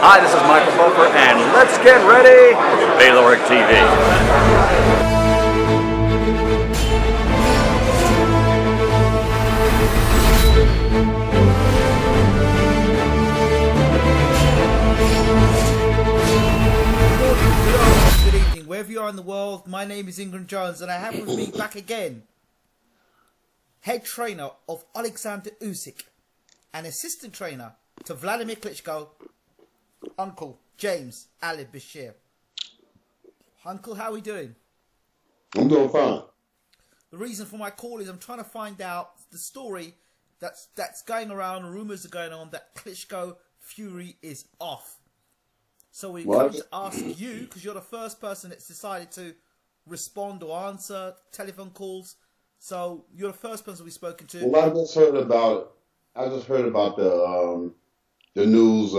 Hi, this is Michael Buffer, and let's get ready for Bayloric TV. Good evening, wherever you are in the world. My name is Ingram Jones, and I have with me back again head trainer of Oleksandr Usyk and assistant trainer to Wladimir Klitschko, Uncle James Ali Bashir. Uncle, how are we doing? I'm doing fine. The reason for my call is I'm trying to find out the story that's going around. Rumours are going on that Klitschko Fury is off. So we come to ask you, because you're the first person that's decided to respond or answer telephone calls. So you're the first person we've spoken to. Well, I just heard about the news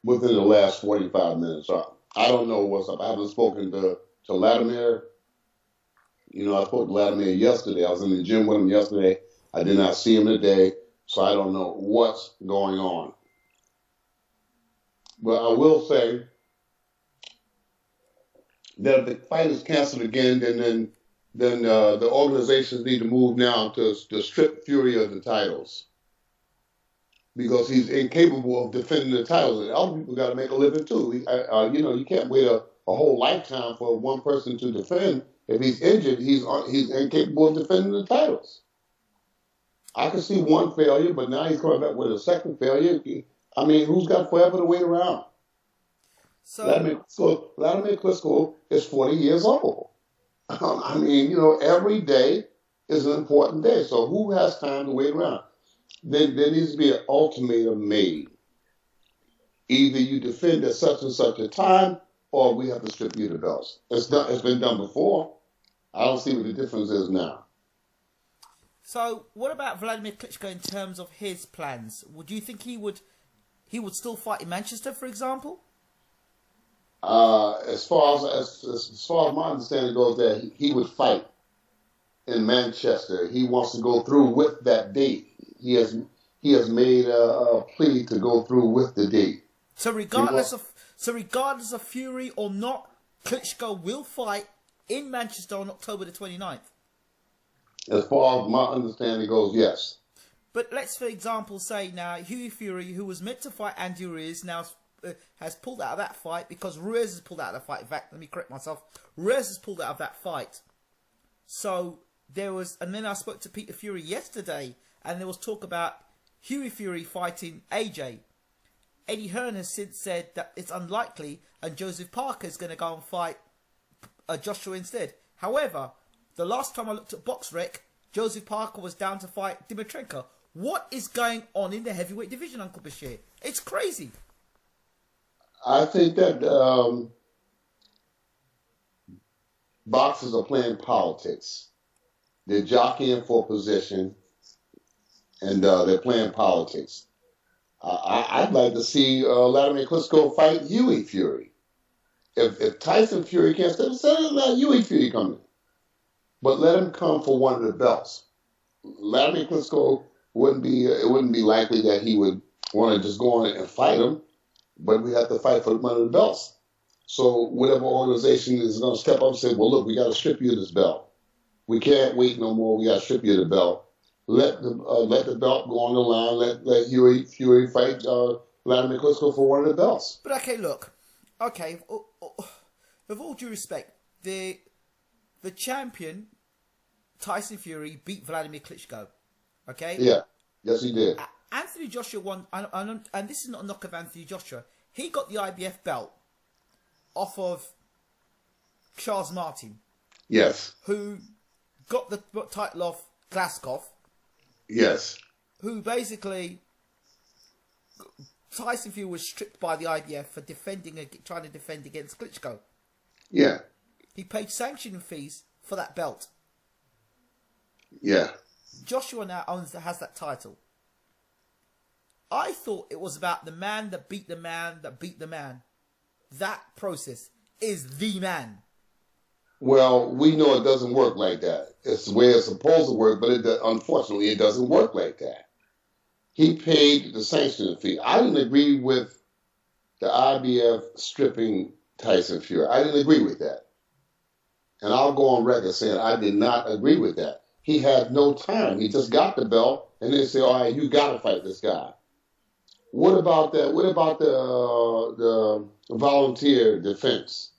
within the last 45 minutes. I don't know what's up. I haven't spoken to Wladimir. You know, I spoke to Wladimir yesterday. I was in the gym with him yesterday. I did not see him today, so I don't know what's going on. But I will say that if the fight is canceled again, then the organizations need to move now to strip Fury of the titles, because he's incapable of defending the titles. And other people got to make a living too. You can't wait a whole lifetime for one person to defend. If he's injured, he's incapable of defending the titles. I can see one failure, but now he's coming back with a second failure. I mean, who's got forever to wait around? So Wladimir Klitschko is 40 years old. I mean, every day is an important day. So who has time to wait around? There needs to be an ultimatum made. Either you defend at such and such a time, or we have to strip you the belts. It's been done before. I don't see what the difference is now. So what about Wladimir Klitschko in terms of his plans? Would you think he would still fight in Manchester, for example? As far as my understanding goes, that he would fight in Manchester. He wants to go through with that date. He has made a plea to go through with the date. So regardless of Fury or not, Klitschko will fight in Manchester on October the 29th. As far as my understanding goes, yes. But let's, for example, say now Hughie Fury, who was meant to fight Andy Ruiz, now has pulled out of that fight because Ruiz has pulled out of the fight. In fact, let me correct myself. Ruiz has pulled out of that fight. So and then I spoke to Peter Fury yesterday, and there was talk about Hughie Fury fighting AJ. Eddie Hearn has since said that it's unlikely, and Joseph Parker is going to go and fight Joshua instead. However, the last time I looked at BoxRec, Joseph Parker was down to fight Dimitrenko. What is going on in the heavyweight division, Uncle Bashir? It's crazy. I think that boxers are playing politics. They're jockeying for position, and they're playing politics. I'd like to see Wladimir Klitschko fight Hughie Fury. If Tyson Fury can't step aside, let Hughie Fury come in. But let him come for one of the belts. Wladimir Klitschko wouldn't be likely that he would want to just go on and fight him, but we have to fight for one of the belts. So whatever organization is going to step up and say, well, look, we got to strip you of this belt. We can't wait no more. We got to strip you of the belt. Let the belt go on the line. Let Hughie Fury fight Wladimir Klitschko for one of the belts. But with all due respect, the champion Tyson Fury beat Wladimir Klitschko. Okay. Yeah. Yes, he did. Anthony Joshua won, and this is not a knock of Anthony Joshua. He got the IBF belt off of Charles Martin. Yes. Who got the title off Glaskov. Yes. Who basically, Tyson Fury was stripped by the IBF for trying to defend against Klitschko. Yeah. He paid sanctioning fees for that belt. Yeah. Joshua now has that title. I thought it was about the man that beat the man that beat the man. That process is the man. Well, we know it doesn't work like that. It's the way it's supposed to work, but unfortunately, it doesn't work like that. He paid the sanctioning fee. I didn't agree with the IBF stripping Tyson Fury. I didn't agree with that. And I'll go on record saying I did not agree with that. He had no time. He just got the belt, and they say, all right, you got to fight this guy. What about that? What about the volunteer defense?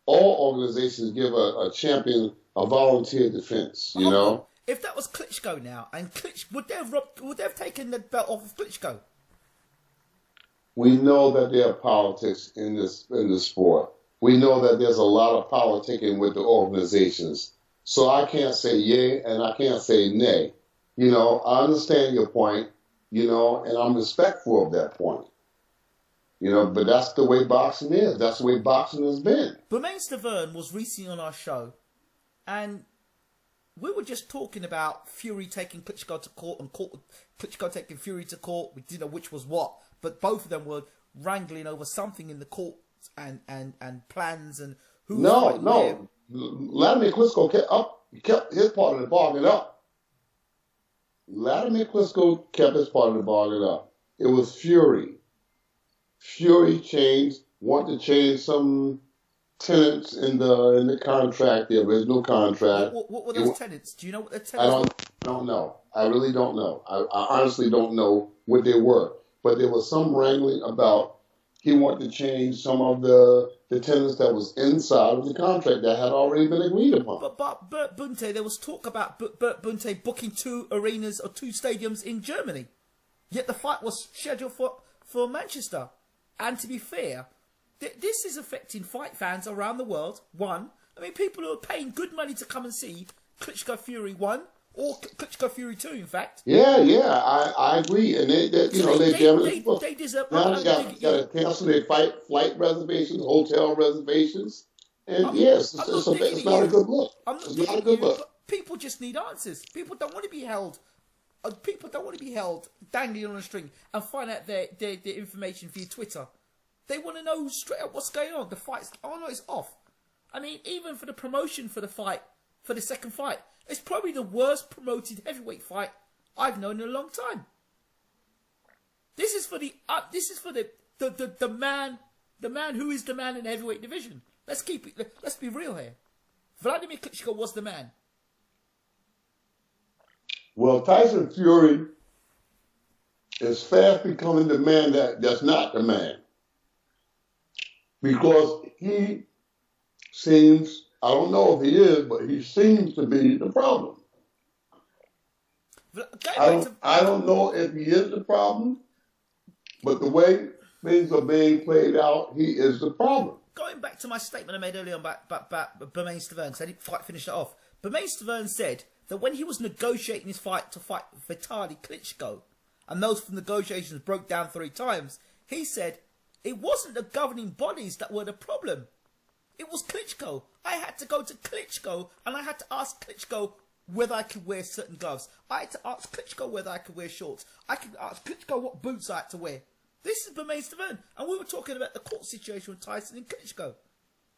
All organizations give a champion a volunteer defense, you know? If that was Klitschko now, and would they have taken the belt off of Klitschko? We know that there are politics in this sport. We know that there's a lot of politicking with the organizations. So I can't say yay and I can't say nay. You know, I understand your point, you know, and I'm respectful of that point. You know, but that's the way boxing is. That's the way boxing has been. Stavern was recently on our show, and we were just talking about Fury taking Klitschko to court and Klitschko taking Fury to court. We didn't know which was what, but both of them were wrangling over something in the court and plans and who. No. Wladimir Klitschko kept his part of the bargain up. Wladimir Klitschko kept his part of the bargain up. It was Fury. Fury wanted to change some tenants in the contract, the original contract. What were those tenants? Do you know what the tenants were? I don't know. I really don't know. I honestly don't know what they were. But there was some wrangling about he wanted to change some of the tenants that was inside of the contract that had already been agreed upon. But Bert Bunte, there was talk about Bert Bunte booking 2 arenas or 2 stadiums in Germany. Yet the fight was scheduled for Manchester. And to be fair, this is affecting fight fans around the world. One, I mean, people who are paying good money to come and see Klitschko Fury 1 or Klitschko Fury 2, in fact. Yeah, I agree. And they deserve. Now they got to cancel their flight reservations, hotel reservations, and yes, it's not a good look. It's not a good look. People just need answers. People don't want to be held. People don't want to be held dangling on a string and find out their information via Twitter. They want to know straight up what's going on. The fight's it's off. I mean, even for the promotion for the fight, for the second fight, it's probably the worst promoted heavyweight fight I've known in a long time. This is for the man who is the man in the heavyweight division. Let's be real here. Wladimir Klitschko was the man. Well, Tyson Fury is fast becoming the man that's not the man. Because he seems, I don't know if he is, but he seems to be the problem. I don't know if he is the problem, but the way things are being played out, he is the problem. Going back to my statement I made earlier about Stavern, so I didn't quite finish it off. Stavern said that when he was negotiating his fight to fight Vitaly Klitschko, and those negotiations broke down 3 times, he said it wasn't the governing bodies that were the problem. It was Klitschko. I had to go to Klitschko and I had to ask Klitschko whether I could wear certain gloves. I had to ask Klitschko whether I could wear shorts. I could ask Klitschko what boots I had to wear. This is Stavern, and we were talking about the court situation with Tyson and Klitschko.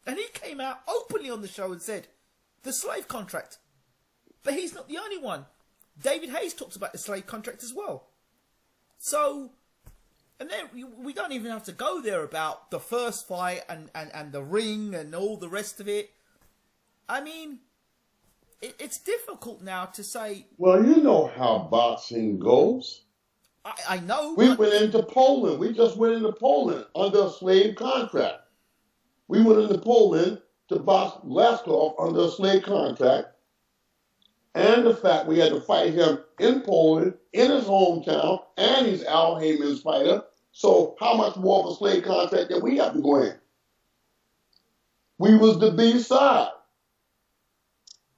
And he came out openly on the show and said, the slave contract. But he's not the only one. David Hayes talks about the slave contract as well. So, and then we don't even have to go there about the first fight and the ring and all the rest of it. I mean, it's difficult now to say... Well, you know how boxing goes. I know. We went into Poland. We just went into Poland under a slave contract. We went into Poland to box Blaszczykowski under a slave contract. And the fact we had to fight him in Poland, in his hometown, and he's Al Haymon's fighter. So how much more of a slave contract did we have to go in? We was the B side.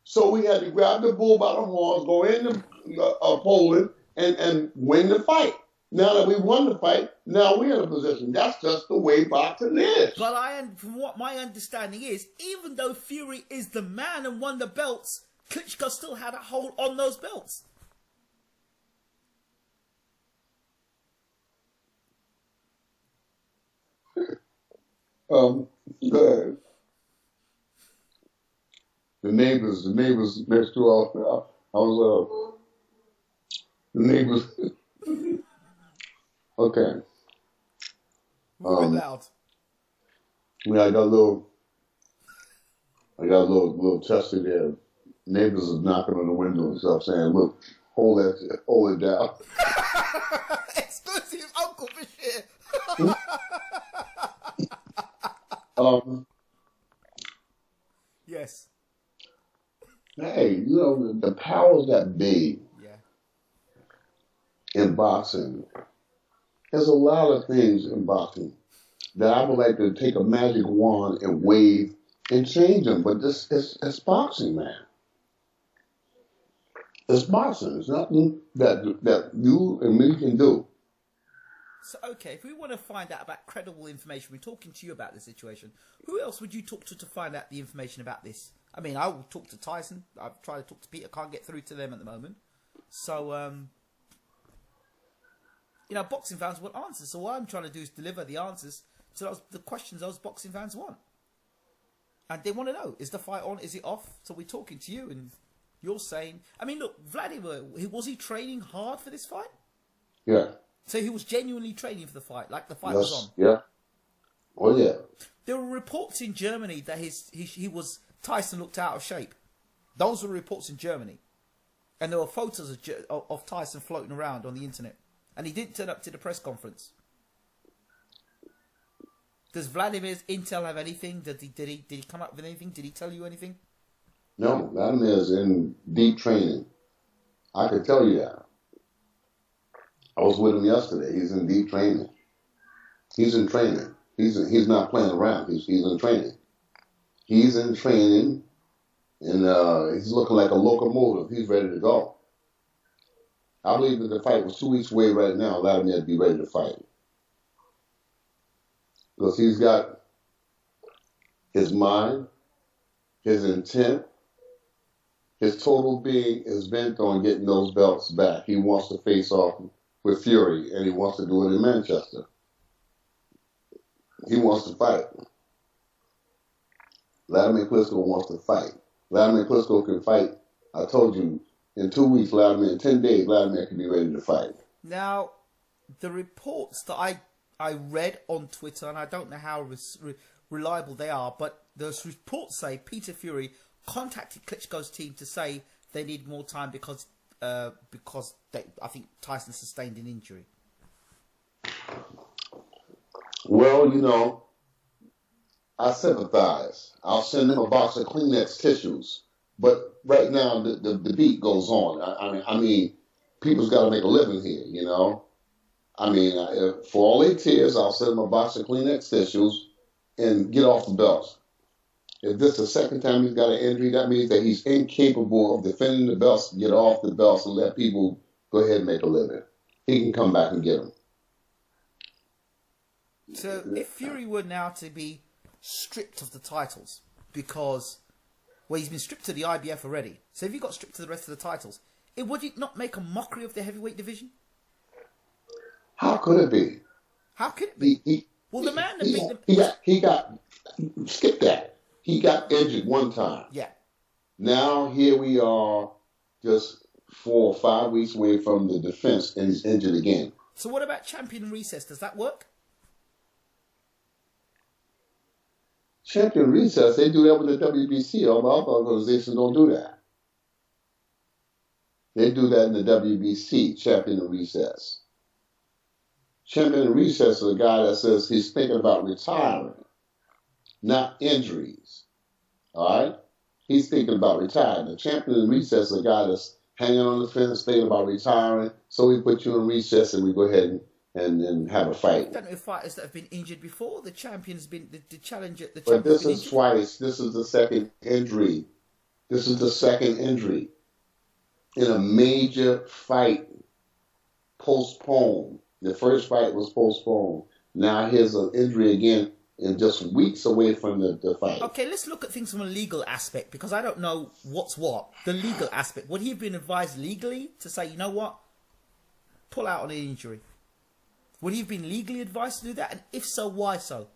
So we had to grab the bull by the horns, go into Poland, and win the fight. Now that we won the fight, now we're in a position. That's just the way boxing is. But from what my understanding is, even though Fury is the man and won the belts, Klitschko still had a hold on those belts. Go ahead. The neighbors next to the neighbors. Okay. We're a bit loud. Yeah, I got a little testy there. Neighbors is knocking on the window and stuff saying, look, hold it down. Exclusive Uncle Bashir. Yes. Hey, the powers that be Yeah. in boxing, there's a lot of things in boxing that I would like to take a magic wand and wave and change them. But it's boxing, man. It's boxing. It's nothing that you and me can do. So, okay, if we want to find out about credible information, we're talking to you about the situation. Who else would you talk to find out the information about this? I mean, I will talk to Tyson. I've tried to talk to Peter. Can't get through to them at the moment. So, boxing fans want answers. So what I'm trying to do is deliver the answers to the questions those boxing fans want. And they want to know, is the fight on? Is it off? So we're talking to you and you're saying... I mean, look, Vladimir, was he training hard for this fight? Yeah. So he was genuinely training for the fight, like the fight was on? Yeah. Oh, yeah. There were reports in Germany that Tyson looked out of shape. Those were reports in Germany. And there were photos of Tyson floating around on the internet. And he didn't turn up to the press conference. Does Vladimir's intel have anything? Did he come up with anything? Did he tell you anything? No, Vladimir's in deep training. I can tell you that. I was with him yesterday. He's in deep training. He's in training. He's not playing around. He's in training. He's in training, and he's looking like a locomotive. He's ready to go. I believe if the fight was 2 weeks away right now, Vladimir would be ready to fight. Because he's got his mind, his intent, his total being is bent on getting those belts back. He wants to face off with Fury, and he wants to do it in Manchester. He wants to fight. Wladimir Klitschko wants to fight. Wladimir Klitschko can fight. I told you, in 2 weeks, in 10 days, Wladimir can be ready to fight. Now, the reports that I read on Twitter, and I don't know how reliable they are, but those reports say Peter Fury contacted Klitschko's team to say they need more time because I think Tyson sustained an injury. Well, I sympathize. I'll send them a box of Kleenex tissues. But right now, the beat goes on. I mean, people's got to make a living here, I mean, for all their tears, I'll send them a box of Kleenex tissues and get off the belts. If this is the second time he's got an injury, that means that he's incapable of defending the belts, get off the belts, and let people go ahead and make a living. He can come back and get them. So if Fury were now to be stripped of the titles, because, he's been stripped to the IBF already. So if he got stripped to the rest of the titles, would it not make a mockery of the heavyweight division? How could it be? How could it be? The man that he got skip that. He got injured one time. Yeah. Now here we are, just 4 or 5 weeks away from the defense, and he's injured again. So what about champion recess? Does that work? Champion recess, they do that with the WBC. All the other organizations don't do that. They do that in the WBC, champion recess. Champion recess is a guy that says he's thinking about retiring, not injuries. All right? He's thinking about retiring. The champion recess is a guy that's hanging on the fence, thinking about retiring. So we put you in recess and we go ahead and have a fight. I don't know if fighters that have been injured before. The champion's been the challenger. But this is twice. This is the second injury. This is the second injury in a major fight postponed. The first fight was postponed. Now here's an injury again, and just weeks away from the fight. Okay, let's look at things from a legal aspect, because I don't know what's what. The legal aspect. Would he have been advised legally to say, you know what, pull out on an injury? Would he have been legally advised to do that? And if so, why so?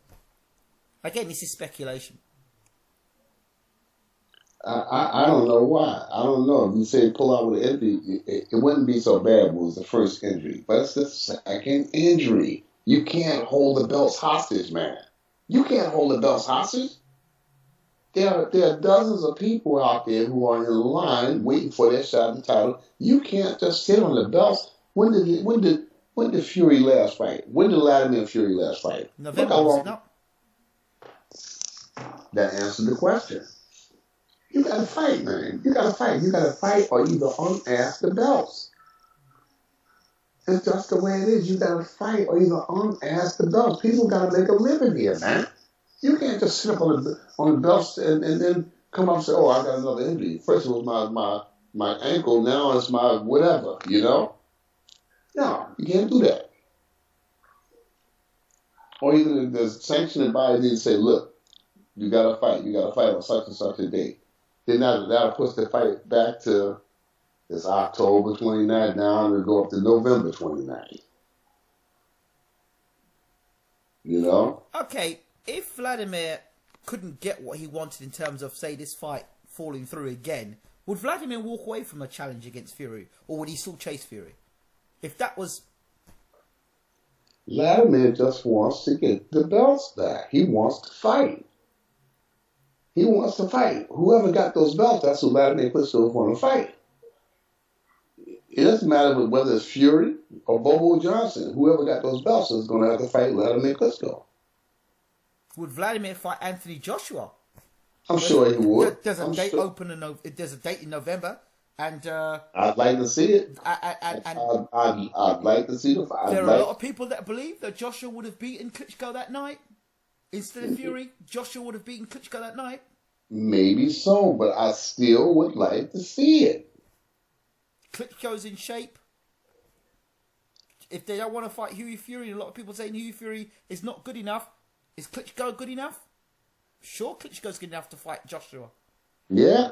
Again, this is speculation. I don't know why. I don't know. If you say pull out with an injury, it wouldn't be so bad if it was the first injury. But it's the second injury. You can't hold the belts hostage, man. You can't hold the belts hostage. There are dozens of people out there who are in line waiting for their shot at the title. You can't just sit on the belts. When did Fury last fight? When did Wladimir Fury last fight? November, Look how was it long. not? That answered the question. You gotta fight, man. You gotta fight. You gotta fight or either unask the belts. It's just the way it is. You gotta fight or either unask the belts. People gotta make a living here, man. You can't just sit up on the belts and then come up and say, "Oh, I got another injury. First it was my ankle, now it's my whatever." You know? No, you can't do that. Or even if the sanctioning body didn't say, "Look, you gotta fight. You gotta fight on such and such a date." Then that'll push the fight back to it's October 29th now, and it'll go up to November 29th. You know? Okay, if Wladimir couldn't get what he wanted in terms of, say, this fight falling through again, would Wladimir walk away from a challenge against Fury, or would he still chase Fury? If that was... Wladimir just wants to get the belts back. He wants to fight. He wants to fight. Whoever got those belts, that's who Wladimir Klitschko want to fight. It doesn't matter whether it's Fury or Bobo Johnson. Whoever got those belts is going to have to fight Wladimir Klitschko. Would Wladimir fight Anthony Joshua? I'm sure he would. There's a I'm date sure. open. There's a date in November, and I'd like to see it. and I'd like to see the fight. there are a lot of people that believe that Joshua would have beaten Klitschko that night instead of Fury. Joshua would have beaten Klitschko that night. Maybe so, but I still would like to see it. Klitschko's in shape. If they don't want to fight Hughie Fury, and a lot of people saying Hughie Fury is not good enough, is Klitschko good enough? Sure, Klitschko's good enough to fight Joshua. Yeah,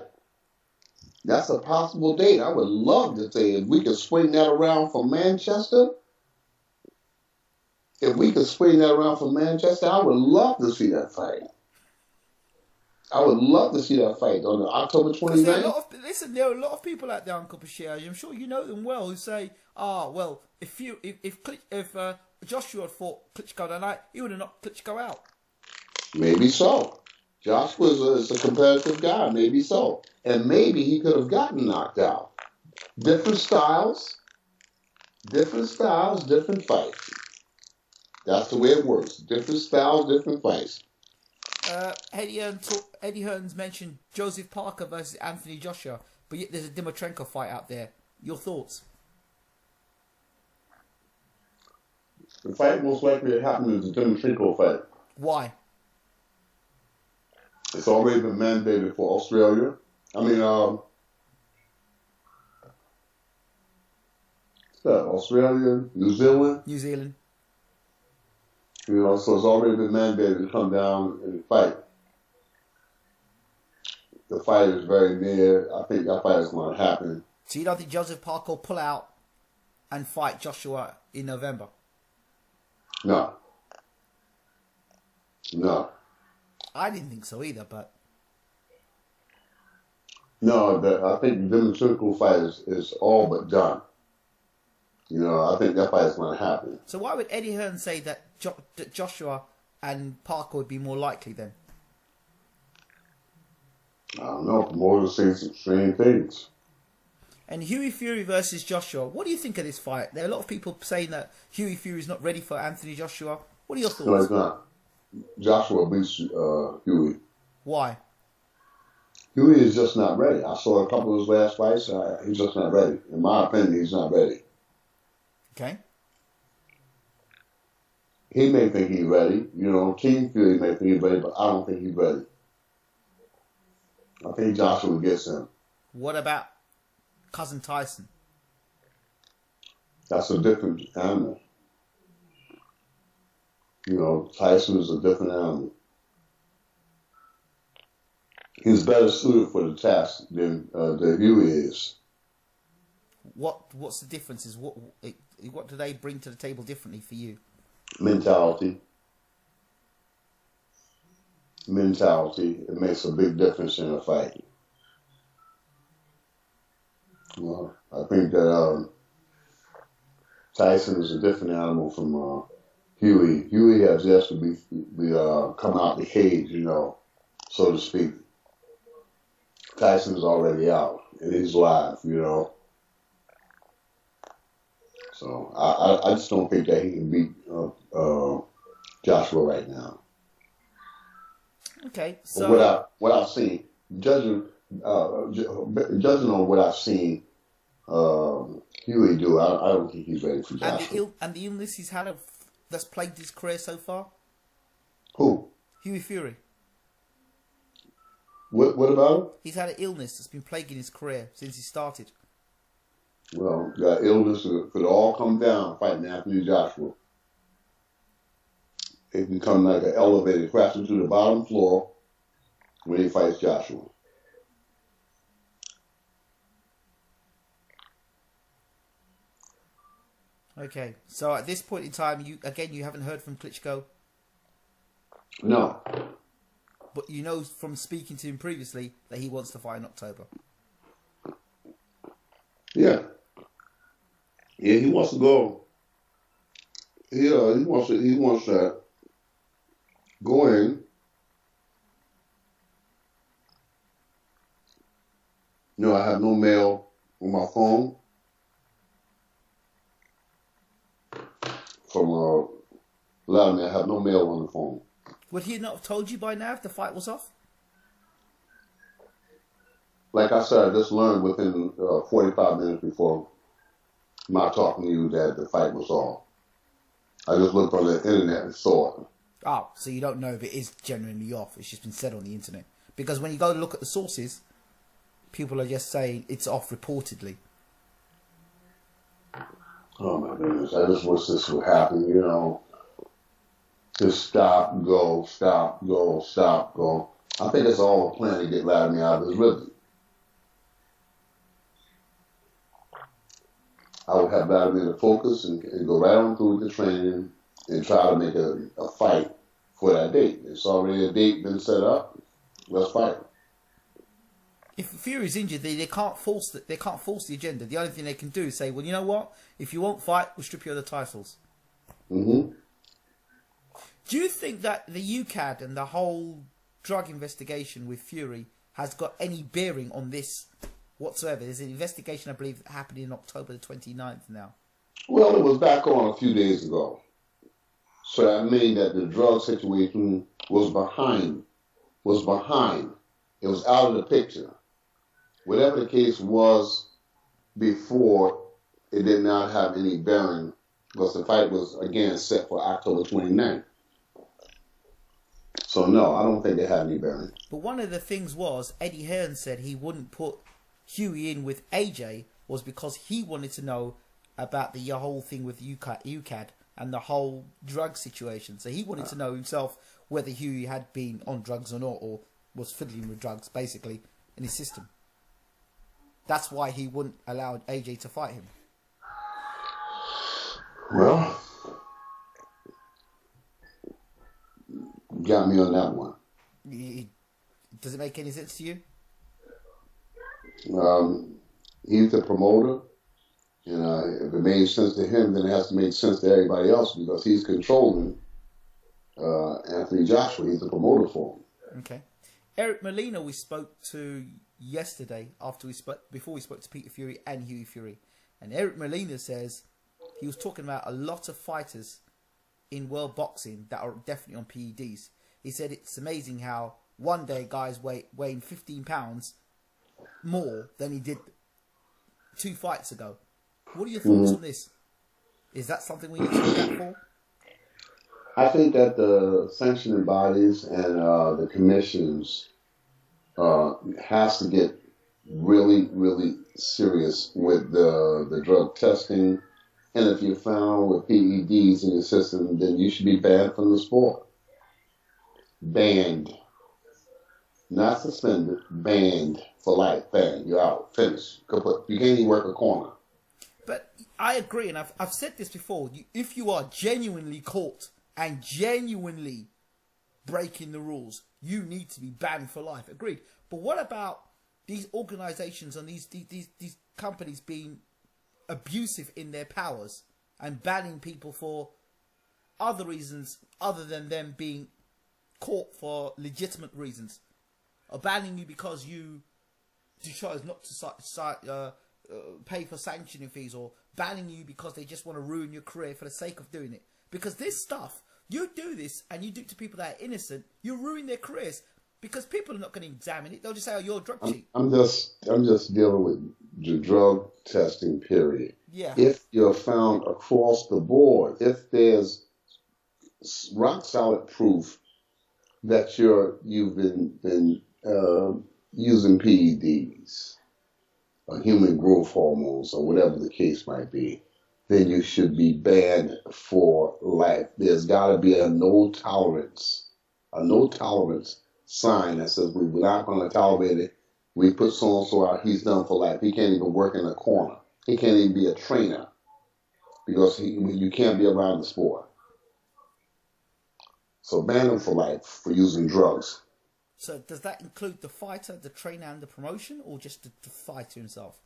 that's a possible date. I would love to say if we could swing that around from Manchester. If we could swing that around from Manchester, I would love to see that fight. I would love to see that fight on October 29th. There are a lot of people out there, Uncle Bashir, I'm sure you know them well, who say, well, if Joshua had fought Klitschko that night, he would have knocked Klitschko out. Maybe so. Joshua is a competitive guy. Maybe so. And maybe he could have gotten knocked out. Different styles, different fights. That's the way it works. Different styles, different fights. Eddie Hearn's mentioned Joseph Parker versus Anthony Joshua, but yet there's a Dimitrenko fight out there. Your thoughts? The fight most likely to happen is the Dimitrenko fight. Why? It's already been mandated for Australia. Australia, New Zealand. New Zealand. You know, so it's already been mandated to come down and fight. The fight is very near. I think that fight is going to happen. So you don't think Joseph Parker will pull out and fight Joshua in November? No. I didn't think so either, but... No, I think the Dimitrenko fight is all but done. You know, I think that fight is going to happen. So why would Eddie Hearn say that Joshua and Parker would be more likely then? I don't know. Promoters say some strange things. And Hughie Fury versus Joshua. What do you think of this fight? There are a lot of people saying that Hughie Fury is not ready for Anthony Joshua. What are your thoughts? No, it's not. Joshua beats Hughie. Why? Hughie is just not ready. I saw a couple of his last fights. He's just not ready. In my opinion, he's not ready. Okay. He may think he's ready. You know, King Fury may think he's ready, but I don't think he's ready. I think Joshua gets him. What about Cousin Tyson? That's a different animal. You know, Tyson is a different animal. He's better suited for the task than Hughie is. What's the differences? What do they bring to the table differently for you? Mentality. It makes a big difference in a fight. Well, I think that Tyson is a different animal from Huey has just to be come out the cage, so to speak. Tyson's already out and he's live. So I just don't think that he can beat Joshua right now. Okay, But so what I've seen, judging on what I've seen, Huey do, I don't think he's ready for Joshua. and the illness he's had that's plagued his career so far. Who? Huey Fury. What about him? He's had an illness that's been plaguing his career since he started. Well, that illness could all come down fighting Anthony Joshua. It can come like an elevator crashing to the bottom floor when he fights Joshua. Okay, so at this point in time, you haven't heard from Klitschko, No. but you know from speaking to him previously that he wants to fight in October. Yeah. Yeah, he wants to go. Yeah, he wants to go in. I have no mail on my phone from Vladimir. I have no mail on the phone. Would he not have told you by now if the fight was off? Like I said, I just learned within 45 minutes before my talking to you that the fight was off. I just looked on the internet and saw it. Oh, so you don't know if it is genuinely off. It's just been said on the internet. Because when you go to look at the sources, people are just saying it's off reportedly. Oh my goodness, I just wish this would happen, Just stop, go, stop, go, stop, go. I think it's all a plan to get Vladimir out of his rhythm. I would have Vladimir to focus and go right on through the training and try to make a fight for that date. It's already a date been set up. Let's fight. If Fury's injured, they can't force the agenda. The only thing they can do is say, well, you know what? If you won't fight, we'll strip you of the titles. Mm-hmm. Do you think that the UCAD and the whole drug investigation with Fury has got any bearing on this whatsoever? There's an investigation, I believe, that happened in October the 29th now. Well, it was back on a few days ago. So that means that the drug situation was behind. It was out of the picture. Whatever the case was before, it did not have any bearing because the fight was, again, set for October 29th. So, no, I don't think it had any bearing. But one of the things was, Eddie Hearn said he wouldn't put Huey in with AJ was because he wanted to know about the whole thing with UCAD and the whole drug situation. So he wanted to know himself whether Huey had been on drugs or not, or was fiddling with drugs, basically, in his system. That's why he wouldn't allow AJ to fight him. Well, got me on that one. Does it make any sense to you? He's the promoter, and if it made sense to him, then it has to make sense to everybody else because he's controlling Anthony Joshua. He's the promoter for him. Okay. Éric Molina we spoke to yesterday before we spoke to Peter Fury and Huey Fury. And Éric Molina says he was talking about a lot of fighters in world boxing that are definitely on PEDs. He said it's amazing how one day guys weighing 15 pounds more than he did 2 fights ago. What are your thoughts on this? Is that something we need to look at for? I think that the sanctioning bodies and the commissions has to get really, really serious with the drug testing. And if you're found with PEDs in your system, then you should be banned from the sport. Banned. Not suspended, banned for life. Banned. You're out. Finished. Kaput. You can't even work a corner. But I agree, and I've said this before. If you are genuinely caught and genuinely breaking the rules, you need to be banned for life. Agreed. But what about these organisations and these companies being abusive in their powers and banning people for other reasons other than them being caught for legitimate reasons, or banning you because you chose not to pay for sanctioning fees, or banning you because they just want to ruin your career for the sake of doing it. Because this stuff, you do this and you do it to people that are innocent, you ruin their careers because people are not going to examine it. They'll just say, "Oh, you're a drug cheat." I'm just dealing with the drug testing period. Yeah. If you're found across the board, if there's rock solid proof that you've been using PEDs or human growth hormones or whatever the case might be, then you should be banned for life. There's got to be a no tolerance sign that says we're not going to tolerate it. We put so and so out, he's done for life. He can't even work in a corner. He can't even be a trainer because you can't be around the sport. So ban him for life for using drugs. So does that include the fighter, the trainer, and the promotion, or just the fighter himself?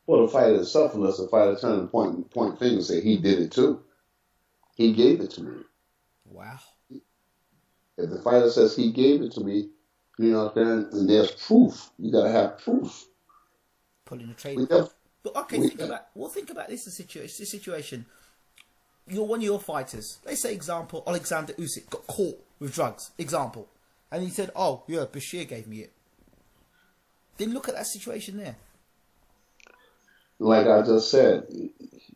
Well, the fighter itself, unless the fighter turn and point finger and say he did it too. He gave it to me. Wow. If the fighter says he gave it to me, you know what I'm saying? And there's proof. You gotta have proof. Pulling the trade. But okay, think about this situation. You're one of your fighters. Let's say, example, Oleksandr Usyk got caught with drugs. Example. And he said, "Oh, yeah, Bashir gave me it." Then look at that situation there. Like I just said,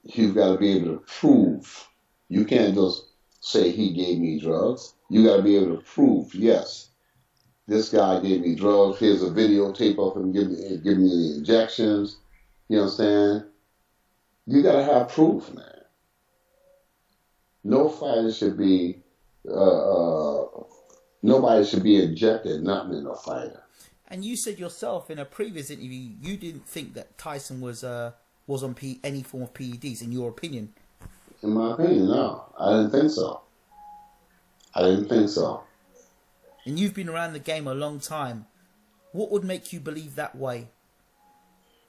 you've got to be able to prove. You can't just say he gave me drugs. You got to be able to prove, yes, this guy gave me drugs. Here's a videotape of him giving me the injections. You understand? You got to have proof, man. No fighter should be, nobody should be injected, nothing in a fighter. And you said yourself in a previous interview, you didn't think that Tyson was on any form of PEDs, in your opinion. In my opinion, no. I didn't think so. And you've been around the game a long time. What would make you believe that way?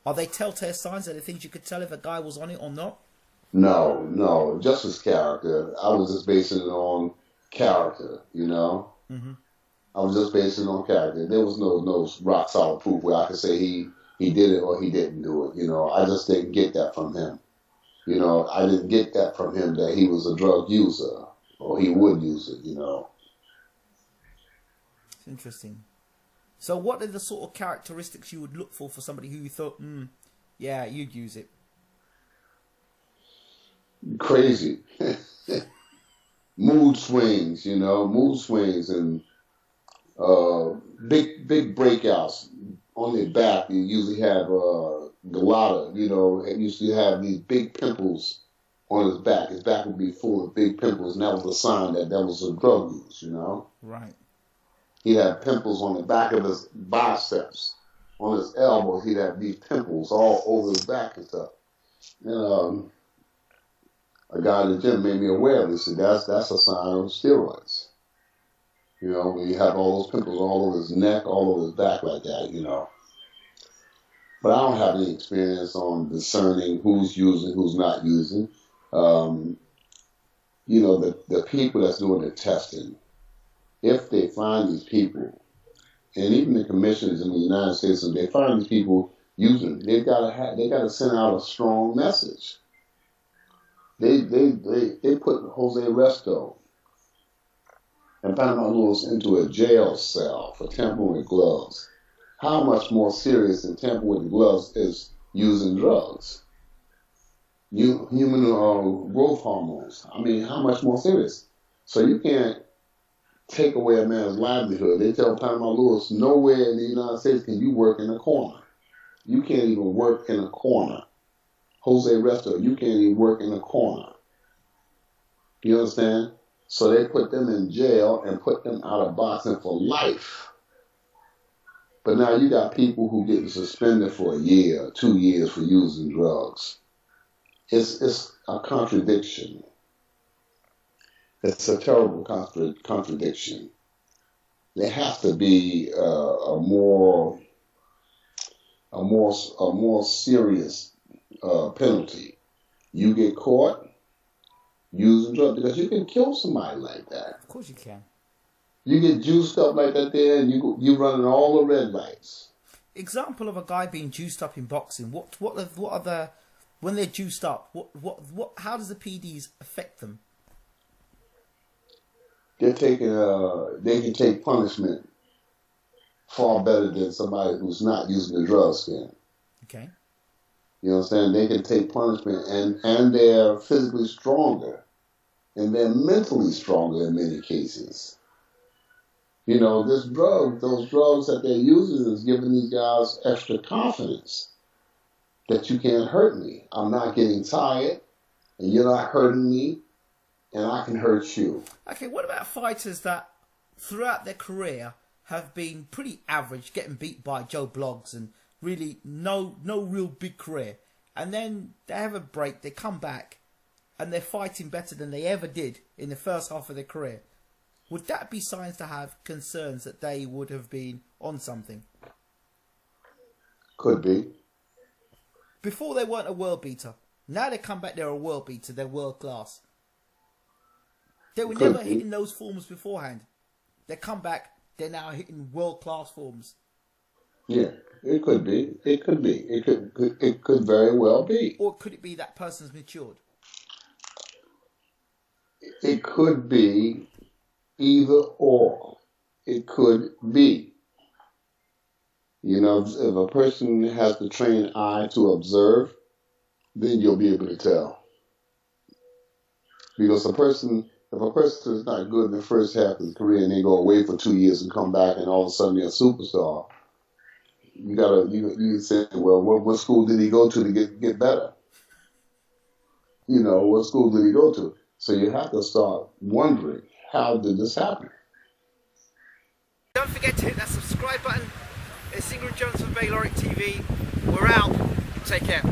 Are they telltale signs? Are there things you could tell if a guy was on it or not? No. Just his character. I was just basing it on character, you know? Mm-hmm. I was just basing it on character. There was no rock solid proof where I could say he did it or he didn't do it, you know? I just didn't get that from him. You know, I didn't get that from him that he was a drug user or he would use it, you know? It's interesting. So what are the sort of characteristics you would look for somebody who you thought, yeah, you'd use it? Crazy. Mood swings, you know, and big breakouts. On their back, you usually have galata, you know, and usually have these big pimples on his back. His back would be full of big pimples, and that was a sign that was a drug use, you know? Right. He'd have pimples on the back of his biceps. On his elbows, he'd have these pimples all over his back and stuff. And a guy in the gym made me aware of this. He said, that's a sign of steroids. You know, when you have all those pimples all over his neck, all over his back like that, you know. But I don't have any experience on discerning who's using, who's not using. You know, the people that's doing the testing, if they find these people, and even the commissioners in the United States, if they find these people using, they gotta send out a strong message. They put Jose Resto and Panama Lewis into a jail cell for tampering with gloves. How much more serious than tampering with gloves is using drugs? Human growth hormones. I mean, how much more serious? So you can't take away a man's livelihood. They tell Panama Lewis, nowhere in the United States can you work in a corner. You can't even work in a corner. Jose Resto, you can't even work in a corner. You understand? So they put them in jail and put them out of boxing for life. But now you got people who getting suspended for a year, 2 years for using drugs. It's a contradiction. It's a terrible contradiction. There has to be a more serious penalty. You get caught, using drugs, because you can kill somebody like that. Of course you can. You get juiced up like that there, and you running all the red lights. Example of a guy being juiced up in boxing. What are the when they're juiced up? What? How does the PDs affect them? They're taking they can take punishment far better than somebody who's not using the drugs can. Okay. You know what I'm saying? They can take punishment, and they're physically stronger, and they're mentally stronger in many cases. You know, those drugs that they're using is giving these guys extra confidence that you can't hurt me. I'm not getting tired, and you're not hurting me, and I can hurt you. Okay, what about fighters that throughout their career have been pretty average, getting beat by Joe Bloggs and really no real big career, and then they have a break, they come back, and they're fighting better than they ever did in the first half of their career? Would that be signs to have concerns that they would have been on something? Could be. Before they weren't a world beater. Now they come back, they're a world beater, they're world class. They were never hitting those forms beforehand. They come back, they're now hitting world class forms. Yeah, it could be. It could be. It could very well be. Or could it be that person's matured? It could be either or. It could be. You know, if a person has the trained eye to observe, then you'll be able to tell. Because if a person is not good in the first half of his career and they go away for 2 years and come back and all of a sudden they're a superstar, you say, well, what school did he go to get better? You know, what school did he go to? So you have to start wondering, how did this happen? Don't forget to hit that subscribe button. It's Ingrid Jones from Bayloric TV. We're out. Take care.